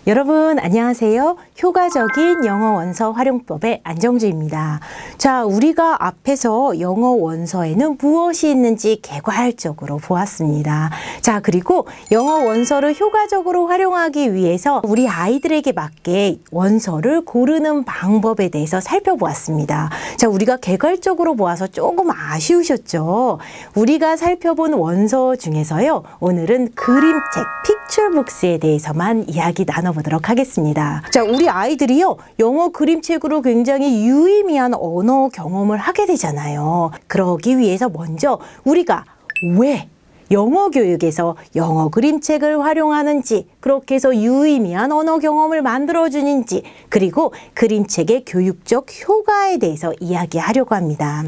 여러분 안녕하세요. 효과적인 영어 원서 활용법의 안정주입니다. 자, 우리가 앞에서 영어 원서에는 무엇이 있는지 개괄적으로 보았습니다. 자, 그리고 영어 원서를 효과적으로 활용하기 위해서 우리 아이들에게 맞게 원서를 고르는 방법에 대해서 살펴보았습니다. 자, 우리가 개괄적으로 보아서 조금 아쉬우셨죠? 우리가 살펴본 원서 중에서요, 오늘은 그림책, 픽처북스에 대해서만 이야기 나눠보도록 하겠습니다. 자, 우리 아이들이요, 영어 그림책으로 굉장히 유의미한 언어 경험을 하게 되잖아요. 그러기 위해서 먼저 우리가 왜 영어 교육에서 영어 그림책을 활용하는지, 그렇게 해서 유의미한 언어 경험을 만들어주는지, 그리고 그림책의 교육적 효과에 대해서 이야기하려고 합니다.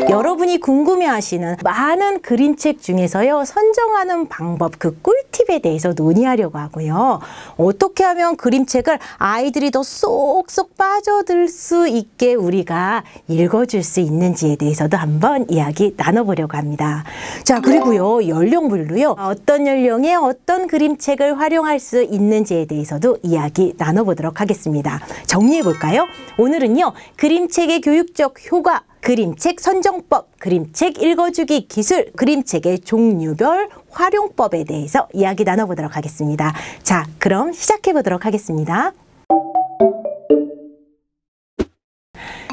여러분이 궁금해하시는 많은 그림책 중에서요, 선정하는 방법, 그 꿀팁에 대해서 논의하려고 하고요. 어떻게 하면 그림책을 아이들이 더 쏙쏙 빠져들 수 있게 우리가 읽어줄 수 있는지에 대해서도 한번 이야기 나눠보려고 합니다. 자, 그리고요, 연령별로요, 어떤 연령에 어떤 그림책을 활용할 수 있는지에 대해서도 이야기 나눠보도록 하겠습니다. 정리해볼까요? 오늘은요, 그림책의 교육적 효과, 그림책 선정법, 그림책 읽어주기 기술, 그림책의 종류별 활용법에 대해서 이야기 나눠보도록 하겠습니다. 자, 그럼 시작해보도록 하겠습니다.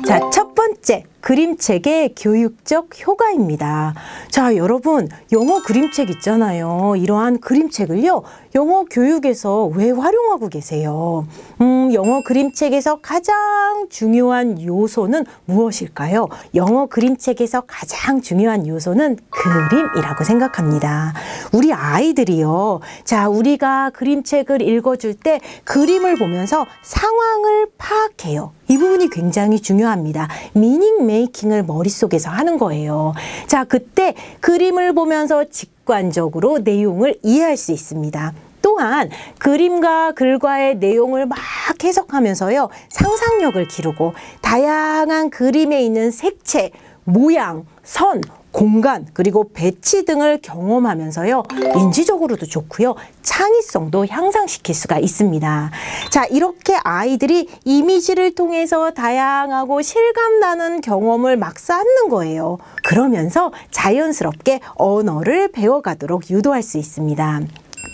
자, 첫 번째, 그림책의 교육적 효과입니다. 자, 여러분, 영어 그림책 있잖아요. 이러한 그림책을요, 영어 교육에서 왜 활용하고 계세요? 영어 그림책에서 가장 중요한 요소는 무엇일까요? 영어 그림책에서 가장 중요한 요소는 그림이라고 생각합니다. 우리 아이들이요, 자, 우리가 그림책을 읽어줄 때 그림을 보면서 상황을 파악해요. 이 부분이 굉장히 중요합니다. 미닝 메이킹을 머릿속에서 하는 거예요. 자, 그때 그림을 보면서 직관적으로 내용을 이해할 수 있습니다. 또한 그림과 글과의 내용을 막 해석하면서요, 상상력을 기르고 다양한 그림에 있는 색채, 모양, 선, 공간, 그리고 배치 등을 경험하면서요, 인지적으로도 좋고요, 창의성도 향상시킬 수가 있습니다. 자, 이렇게 아이들이 이미지를 통해서 다양하고 실감나는 경험을 막 쌓는 거예요. 그러면서 자연스럽게 언어를 배워가도록 유도할 수 있습니다.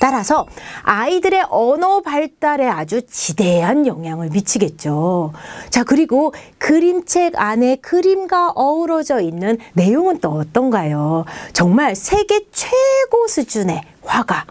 따라서 아이들의 언어 발달에 아주 지대한 영향을 미치겠죠. 자, 그리고 그림책 안에 그림과 어우러져 있는 내용은 또 어떤가요? 정말 세계 최고 수준의 화가,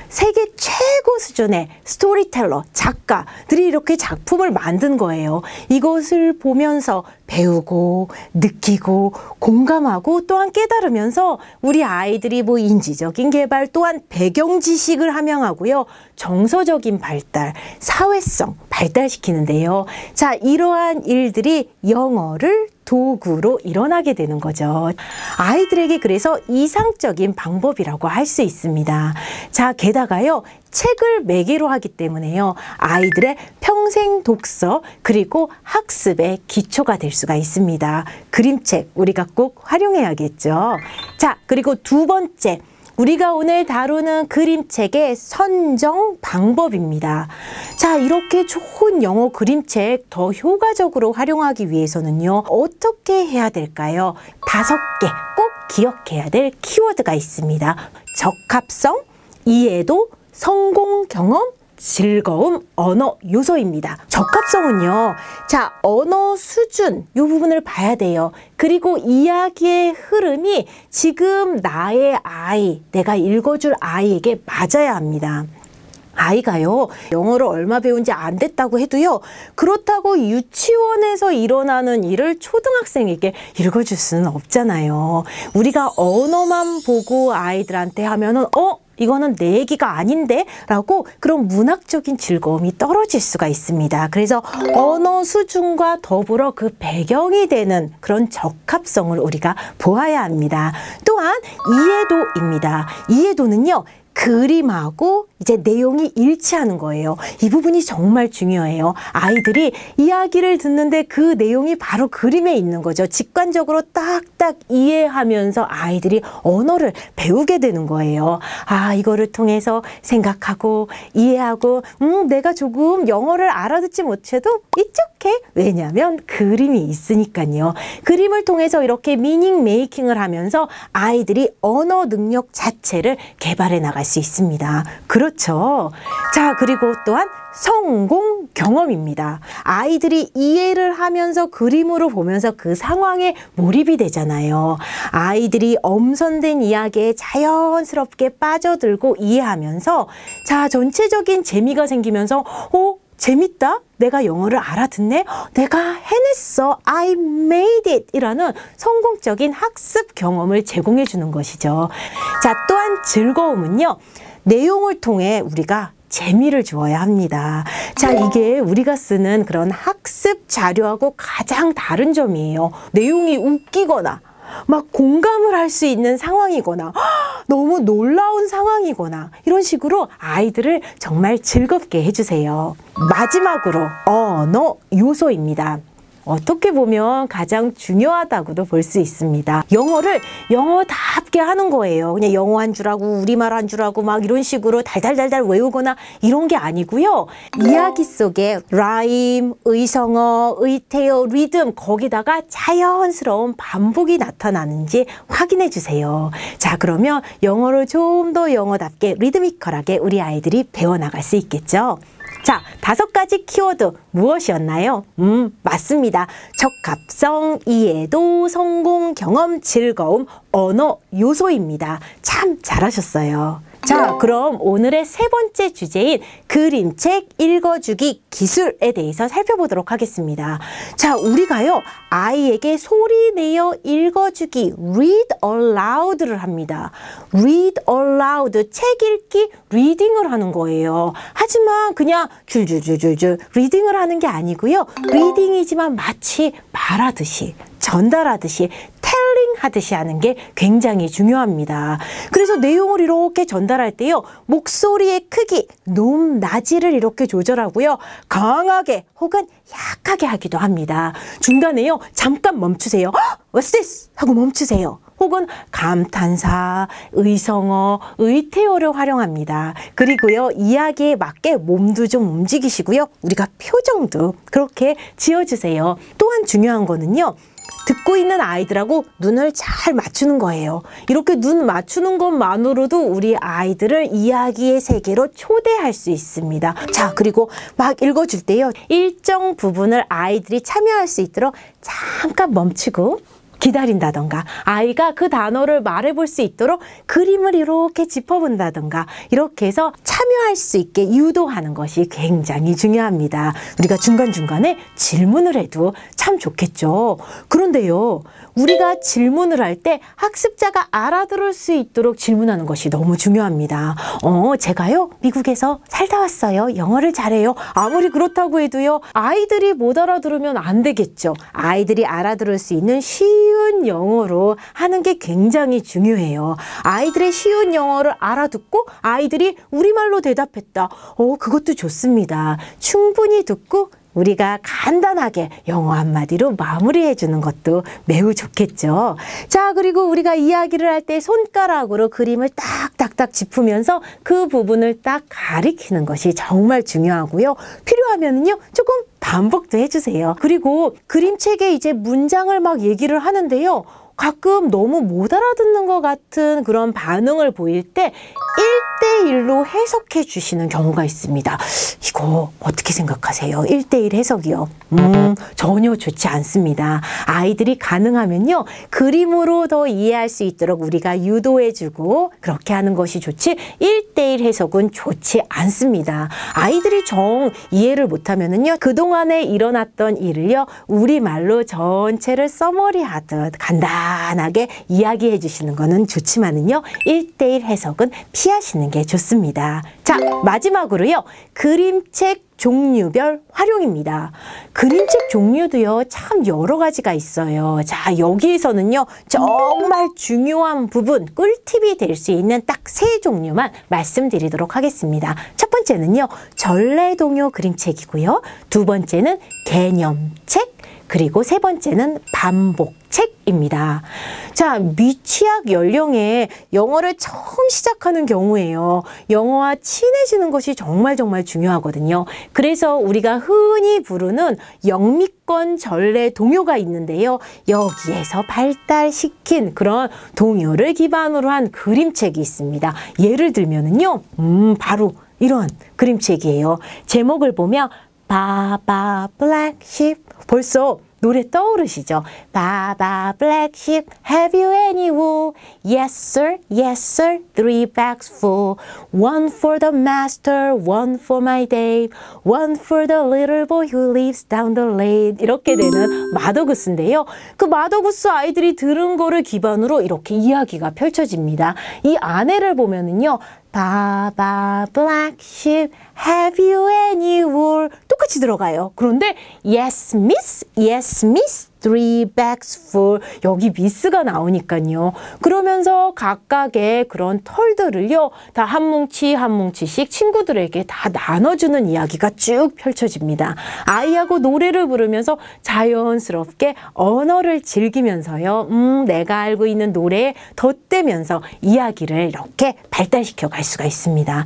세계 최고 수준의 스토리텔러, 작가들이 이렇게 작품을 만든 거예요. 이것을 보면서 배우고 느끼고 공감하고 또한 깨달으면서 우리 아이들이 인지적인 개발, 또한 배경 지식을 함양하고요, 정서적인 발달, 사회성 발달시키는데요. 자, 이러한 일들이 영어를 도구로 일어나게 되는 거죠. 아이들에게 그래서 이상적인 방법이라고 할 수 있습니다. 자, 게다가요, 책을 매개로 하기 때문에요, 아이들의 평생 독서 그리고 학습의 기초가 될 수가 있습니다. 그림책 우리가 꼭 활용해야겠죠. 자, 그리고 두 번째, 우리가 오늘 다루는 그림책의 선정 방법입니다. 자, 이렇게 좋은 영어 그림책 더 효과적으로 활용하기 위해서는요, 어떻게 해야 될까요? 5개 꼭 기억해야 될 키워드가 있습니다. 적합성, 이해도, 성공 경험, 즐거움, 언어 요소입니다. 적합성은요, 자, 언어 수준, 이 부분을 봐야 돼요. 그리고 이야기의 흐름이 지금 나의 아이, 내가 읽어줄 아이에게 맞아야 합니다. 아이가요, 영어를 얼마 배운지 안 됐다고 해도요, 그렇다고 유치원에서 일어나는 일을 초등학생에게 읽어줄 수는 없잖아요. 우리가 언어만 보고 아이들한테 하면은 이거는 내 얘기가 아닌데? 라고 그런 문학적인 즐거움이 떨어질 수가 있습니다. 그래서 언어 수준과 더불어 그 배경이 되는 그런 적합성을 우리가 보아야 합니다. 또한 이해도입니다. 이해도는요, 그림하고 이제 내용이 일치하는 거예요. 이 부분이 정말 중요해요. 아이들이 이야기를 듣는데 그 내용이 바로 그림에 있는 거죠. 직관적으로 딱딱 이해하면서 아이들이 언어를 배우게 되는 거예요. 아, 이거를 통해서 생각하고 이해하고 내가 조금 영어를 알아듣지 못해도 이쪽해. 왜냐하면 그림이 있으니까요. 그림을 통해서 이렇게 미닝 메이킹을 하면서 아이들이 언어 능력 자체를 개발해 나갈 수 있습니다. 그렇죠. 자, 그리고 또한 성공 경험입니다. 아이들이 이해를 하면서 그림으로 보면서 그 상황에 몰입이 되잖아요. 아이들이 엄선된 이야기에 자연스럽게 빠져들고 이해하면서 자, 전체적인 재미가 생기면서 재밌다? 내가 영어를 알아듣네? 내가 해냈어. I made it. 이라는 성공적인 학습 경험을 제공해 주는 것이죠. 자, 또한 즐거움은요. 내용을 통해 우리가 재미를 주어야 합니다. 자, 이게 우리가 쓰는 그런 학습 자료하고 가장 다른 점이에요. 내용이 웃기거나 막 공감을 할 수 있는 상황이거나 너무 놀라운 상황이거나 이런 식으로 아이들을 정말 즐겁게 해주세요. 마지막으로 언어 요소입니다. 어떻게 보면 가장 중요하다고도 볼 수 있습니다. 영어를 영어답게 하는 거예요. 그냥 영어 한 줄 알고 우리말 한 줄 알고 막 이런 식으로 달달달달 외우거나 이런 게 아니고요. 이야기 속에 라임, 의성어, 의태어, 리듬 거기다가 자연스러운 반복이 나타나는지 확인해 주세요. 자, 그러면 영어를 좀 더 영어답게 리드미컬하게 우리 아이들이 배워나갈 수 있겠죠. 자, 5가지 키워드 무엇이었나요? 맞습니다. 적합성, 이해도, 성공, 경험, 즐거움, 언어 요소입니다. 참 잘하셨어요. 자, 그럼 오늘의 3번째 주제인 그림책 읽어주기 기술에 대해서 살펴보도록 하겠습니다. 자, 우리가요, 아이에게 소리 내어 읽어주기, read aloud를 합니다. read aloud, 책 읽기, 리딩을 하는 거예요. 하지만 그냥 줄줄줄줄줄 리딩을 하는 게 아니고요. 리딩이지만 마치 말하듯이, 전달하듯이, 텔링 하듯이 하는 게 굉장히 중요합니다. 그래서 내용을 이렇게 전달할 때요. 목소리의 크기, 높낮이를 이렇게 조절하고요. 강하게 혹은 약하게 하기도 합니다. 중간에요. 잠깐 멈추세요. What's this? 하고 멈추세요. 혹은 감탄사, 의성어, 의태어를 활용합니다. 그리고요, 이야기에 맞게 몸도 좀 움직이시고요. 우리가 표정도 그렇게 지어주세요. 또한 중요한 거는요. 듣고 있는 아이들하고 눈을 잘 맞추는 거예요. 이렇게 눈 맞추는 것만으로도 우리 아이들을 이야기의 세계로 초대할 수 있습니다. 자, 그리고 막 읽어줄 때요. 일정 부분을 아이들이 참여할 수 있도록 잠깐 멈추고 기다린다던가 아이가 그 단어를 말해볼 수 있도록 그림을 이렇게 짚어본다던가 이렇게 해서 참여할 수 있게 유도하는 것이 굉장히 중요합니다. 우리가 중간중간에 질문을 해도 참 좋겠죠. 그런데요. 우리가 질문을 할 때 학습자가 알아들을 수 있도록 질문하는 것이 너무 중요합니다. 제가요 미국에서 살다 왔어요. 영어를 잘해요. 아무리 그렇다고 해도요. 아이들이 못 알아들으면 안 되겠죠. 아이들이 알아들을 수 있는 쉬운 영어로 하는 게 굉장히 중요해요. 아이들의 쉬운 영어를 알아듣고 아이들이 우리말로 대답했다. 그것도 좋습니다. 충분히 듣고 우리가 간단하게 영어 한마디로 마무리해 주는 것도 매우 좋겠죠. 자, 그리고 우리가 이야기를 할 때 손가락으로 그림을 딱딱딱 짚으면서 그 부분을 딱 가리키는 것이 정말 중요하고요. 필요하면요 조금 반복도 해주세요. 그리고 그림책에 이제 문장을 막 얘기를 하는데요. 가끔 너무 못 알아듣는 것 같은 그런 반응을 보일 때 1대1로 해석해 주시는 경우가 있습니다. 이거 어떻게 생각하세요? 1대1 해석이요. 전혀 좋지 않습니다. 아이들이 가능하면요. 그림으로 더 이해할 수 있도록 우리가 유도해 주고 그렇게 하는 것이 좋지 1대1 해석은 좋지 않습니다. 아이들이 정 이해를 못하면은요. 그동안에 일어났던 일을요. 우리말로 전체를 써머리하듯 간단하게 이야기해 주시는 거는 좋지만은요. 1대1 해석은 피하시는 게 좋습니다. 자, 마지막으로요. 그림책 종류별 활용입니다. 그림책 종류도요, 참 여러 가지가 있어요. 자, 여기에서는요, 정말 중요한 부분, 꿀팁이 될 수 있는 딱 3종류만 말씀드리도록 하겠습니다. 첫 번째는요, 전래동요 그림책이고요. 두 번째는 개념책, 그리고 세 번째는 반복책입니다. 자, 미취학 연령에 영어를 처음 시작하는 경우에요. 영어와 친해지는 것이 정말 중요하거든요. 그래서 우리가 흔히 부르는 영미권 전래 동요가 있는데요. 여기에서 발달시킨 그런 동요를 기반으로 한 그림책이 있습니다. 예를 들면은요, 바로 이런 그림책이에요. 제목을 보면 바바 블랙 sheep, 벌써 노래 떠오르시죠? 바바 black sheep, have you any wool? Yes sir, yes sir, 3 bags full. One for the master, one for my Dave, one for the little boy who lives down the lane. 이렇게 되는 마더구스인데요. 그 마더구스 아이들이 들은 거를 기반으로 이렇게 이야기가 펼쳐집니다. 이 안에를 보면은요, 바바 black sheep, have you any wool? 똑같이 들어가요. 그런데 yes miss, yes miss, 3 bags full. 여기 미스가 나오니까요. 그러면서 각각의 그런 털들을요, 다 한 뭉치 한 뭉치씩 친구들에게 다 나눠주는 이야기가 쭉 펼쳐집니다. 아이하고 노래를 부르면서 자연스럽게 언어를 즐기면서요, 내가 알고 있는 노래에 덧대면서 이야기를 이렇게 발달시켜 갈 수가 있습니다.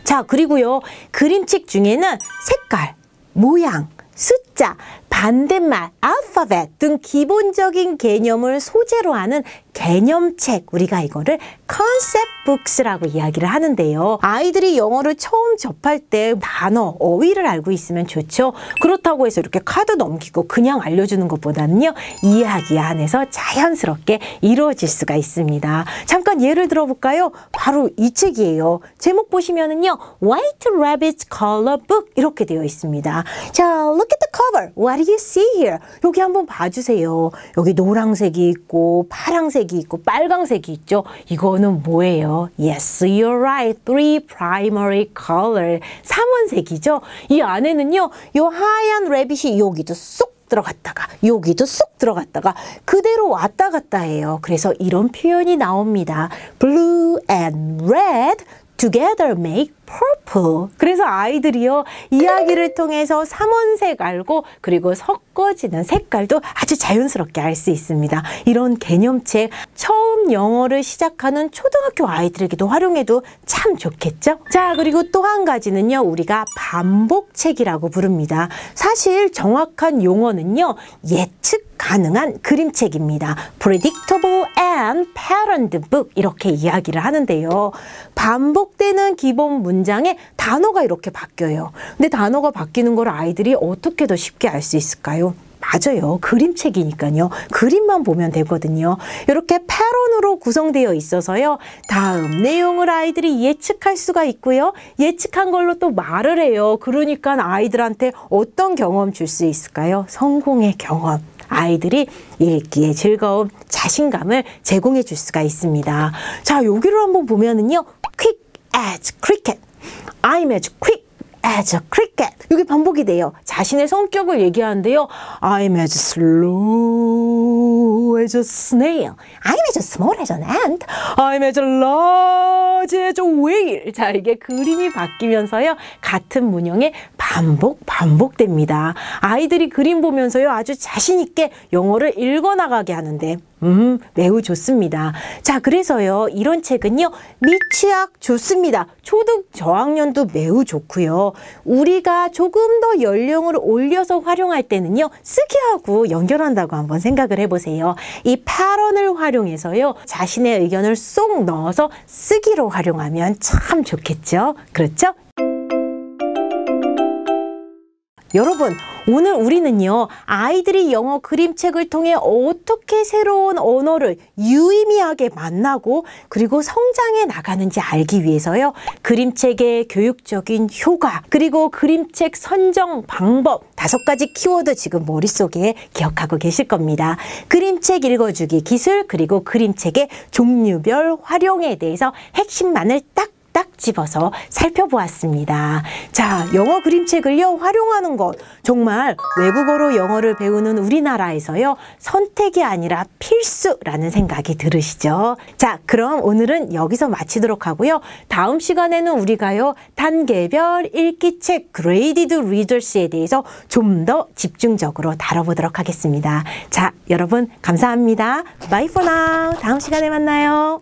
자, 그리고요, 그림책 중에는 색깔, 모양, 숫자, 반대말, 알파벳 등 기본적인 개념을 소재로 하는 개념책, 우리가 이거를 컨셉 북스라고 이야기를 하는데요. 아이들이 영어를 처음 접할 때 단어, 어휘를 알고 있으면 좋죠. 그렇다고 해서 이렇게 카드 넘기고 그냥 알려주는 것보다는요, 이야기 안에서 자연스럽게 이루어질 수가 있습니다. 잠깐 예를 들어볼까요? 바로 이 책이에요. 제목 보시면은요, White Rabbit's Color Book 이렇게 되어 있습니다. 자, look at the cover. What do you see here? 여기 한번 봐주세요. 여기 노란색이 있고 파란색이 있고 빨강색이 있죠. 이거는 뭐예요? Yes, you're right. 3 primary color. 3원색이죠. 이 안에는요, 요 하얀 레빗이 여기도 쏙 들어갔다가 여기도 쏙 들어갔다가 그대로 왔다 갔다 해요. 그래서 이런 표현이 나옵니다. Blue and red together make purple. 그래서 아이들이요, 이야기를 통해서 3원색 알고 그리고 섞어지는 색깔도 아주 자연스럽게 알 수 있습니다. 이런 개념책 처음 영어를 시작하는 초등학교 아이들에게도 활용해도 참 좋겠죠? 자, 그리고 또 한 가지는요, 우리가 반복책이라고 부릅니다. 사실 정확한 용어는요, 예측 가능한 그림책입니다. Predictable and patterned book 이렇게 이야기를 하는데요. 반복되는 기본 문장에 단어가 이렇게 바뀌어요. 근데 단어가 바뀌는 걸 아이들이 어떻게 더 쉽게 알 수 있을까요? 맞아요. 그림책이니까요. 그림만 보면 되거든요. 이렇게 패런으로 구성되어 있어서요, 다음 내용을 아이들이 예측할 수가 있고요. 예측한 걸로 또 말을 해요. 그러니까 아이들한테 어떤 경험 줄 수 있을까요? 성공의 경험. 아이들이 읽기에 즐거움, 자신감을 제공해 줄 수가 있습니다. 자, 여기를 한번 보면은요, quick as cricket, I'm as quick as a cricket. 이게 반복이 돼요. 자신의 성격을 얘기하는데요. I'm as slow as a snail. I'm as small as an ant. I'm as large as a whale. 자, 이게 그림이 바뀌면서요, 같은 문형에 반복됩니다. 아이들이 그림 보면서요, 아주 자신 있게 영어를 읽어나가게 하는데 매우 좋습니다. 자, 그래서요, 이런 책은요, 미취학 좋습니다. 초등 저학년도 매우 좋고요. 우리가 조금 더 연령을 올려서 활용할 때는요, 쓰기하고 연결한다고 한번 생각을 해보세요. 이 패런을 활용해서요, 자신의 의견을 쏙 넣어서 쓰기로 활용하면 참 좋겠죠? 그렇죠? 여러분, 오늘 우리는요, 아이들이 영어 그림책을 통해 어떻게 새로운 언어를 유의미하게 만나고 그리고 성장해 나가는지 알기 위해서요, 그림책의 교육적인 효과, 그리고 그림책 선정 방법 5가지 키워드 지금 머릿속에 기억하고 계실 겁니다. 그림책 읽어주기 기술, 그리고 그림책의 종류별 활용에 대해서 핵심만을 딱 딱 집어서 살펴보았습니다. 자, 영어 그림책을요, 활용하는 것. 정말 외국어로 영어를 배우는 우리나라에서요, 선택이 아니라 필수라는 생각이 들으시죠? 자, 그럼 오늘은 여기서 마치도록 하고요. 다음 시간에는 우리가요, 단계별 읽기 책 Graded Readers에 대해서 좀 더 집중적으로 다뤄보도록 하겠습니다. 자, 여러분 감사합니다. Bye for now. 다음 시간에 만나요.